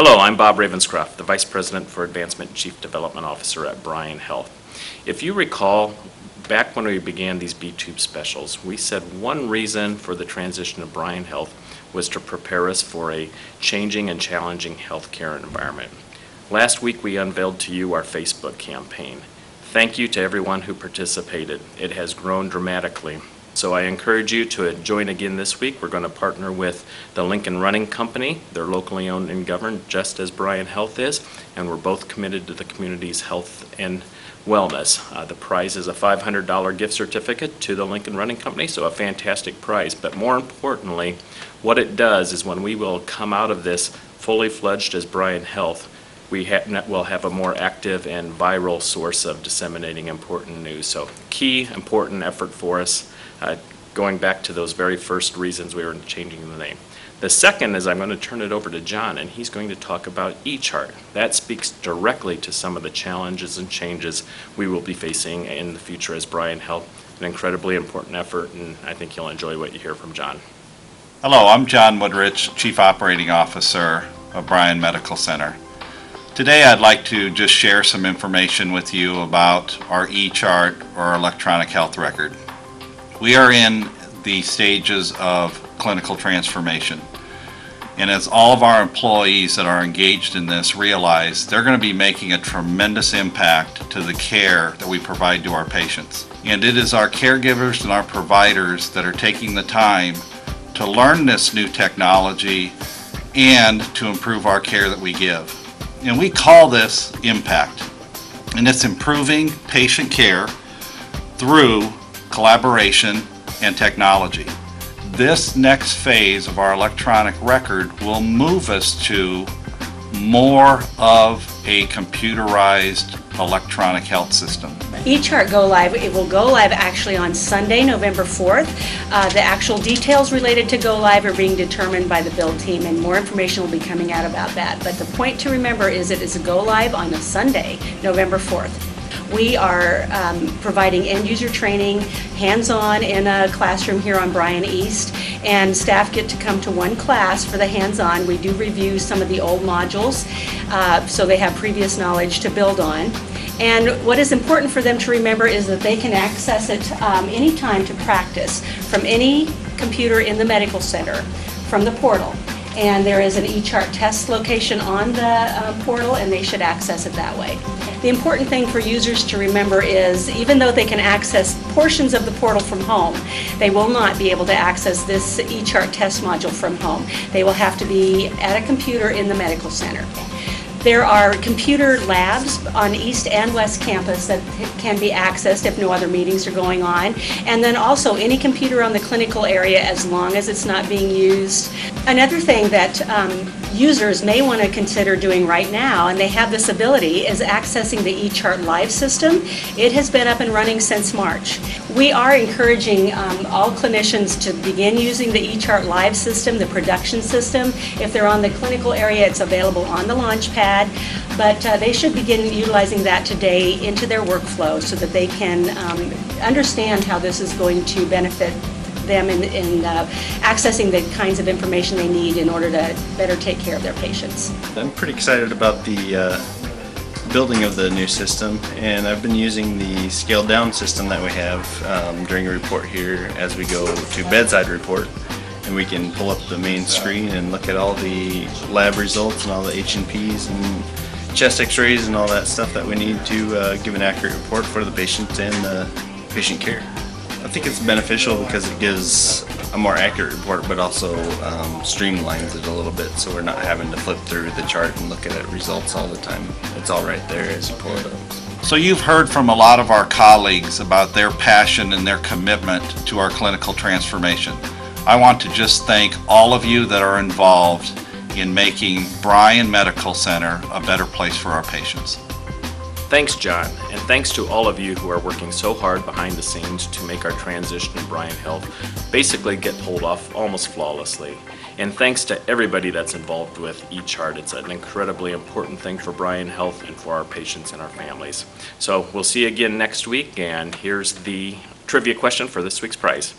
Hello, I'm Bob Ravenscroft, the Vice President for Advancement and Chief Development Officer at Bryan Health. If you recall, back when we began these B-Tube specials, we said one reason for the transition to Bryan Health was to prepare us for a changing and challenging healthcare environment. Last week we unveiled to you our Facebook campaign. Thank you to everyone who participated. It has grown dramatically. So I encourage you to join again this week. We're going to partner with the Lincoln Running Company. They're locally owned and governed just as Bryan Health is, and we're both committed to the community's health and wellness. The prize is a $500 gift certificate to the Lincoln Running Company, so a fantastic prize. But more importantly, what it does is when we will come out of this fully fledged as Bryan Health, we will have a more active and viral source of disseminating important news. So key, important effort for us. Going back to those very first reasons we were changing the name. The second is I'm going to turn it over to John, and he's going to talk about eChart. That speaks directly to some of the challenges and changes we will be facing in the future as Bryan Health. An incredibly important effort, and I think you'll enjoy what you hear from John. Hello, I'm John Woodrich, Chief Operating Officer of Bryan Medical Center. Today I'd like to just share some information with you about our eChart, or electronic health record. We are in the stages of clinical transformation, and as all of our employees that are engaged in this realize, they're going to be making a tremendous impact to the care that we provide to our patients. And it is our caregivers and our providers that are taking the time to learn this new technology and to improve our care that we give. And we call this impact, and it's improving patient care through collaboration and technology. This next phase of our electronic record will move us to more of a computerized electronic health system. eChart Go Live, it will go live actually on Sunday, November 4th. The actual details related to Go Live are being determined by the build team, and more information will be coming out about that. But the point to remember is it is a Go Live on a Sunday, November 4th. We are providing end-user training, hands-on in a classroom here on Bryan East, and staff get to come to one class for the hands-on. We do review some of the old modules, so they have previous knowledge to build on. And what is important for them to remember is that they can access it anytime to practice from any computer in the medical center, from the portal. And there is an eChart test location on the portal, and they should access it that way. The important thing for users to remember is even though they can access portions of the portal from home, they will not be able to access this eChart test module from home. They will have to be at a computer in the medical center. There are computer labs on East and West Campus that can be accessed if no other meetings are going on. And then also any computer on the clinical area as long as it's not being used. Another thing that users may want to consider doing right now, and they have this ability, is accessing the eChart Live system. It has been up and running since March. We are encouraging all clinicians to begin using the eChart Live system, the production system. If they're on the clinical area, it's available on the Launchpad. But they should begin utilizing that today into their workflow so that they can understand how this is going to benefit them in accessing the kinds of information they need in order to better take care of their patients. I'm pretty excited about the building of the new system, and I've been using the scaled down system that we have during a report here as we go to Bedside Report. And we can pull up the main screen and look at all the lab results and all the H&Ps and chest x-rays and all that stuff that we need to give an accurate report for the patients and the patient care. I think it's beneficial because it gives a more accurate report, but also streamlines it a little bit, so we're not having to flip through the chart and look at results all the time. It's all right there as you pull it up. So you've heard from a lot of our colleagues about their passion and their commitment to our clinical transformation. I want to just thank all of you that are involved in making Bryan Medical Center a better place for our patients. Thanks, John, and thanks to all of you who are working so hard behind the scenes to make our transition to Bryan Health basically get pulled off almost flawlessly. And thanks to everybody that's involved with eChart. It's an incredibly important thing for Bryan Health and for our patients and our families. So we'll see you again next week, and here's the trivia question for this week's prize.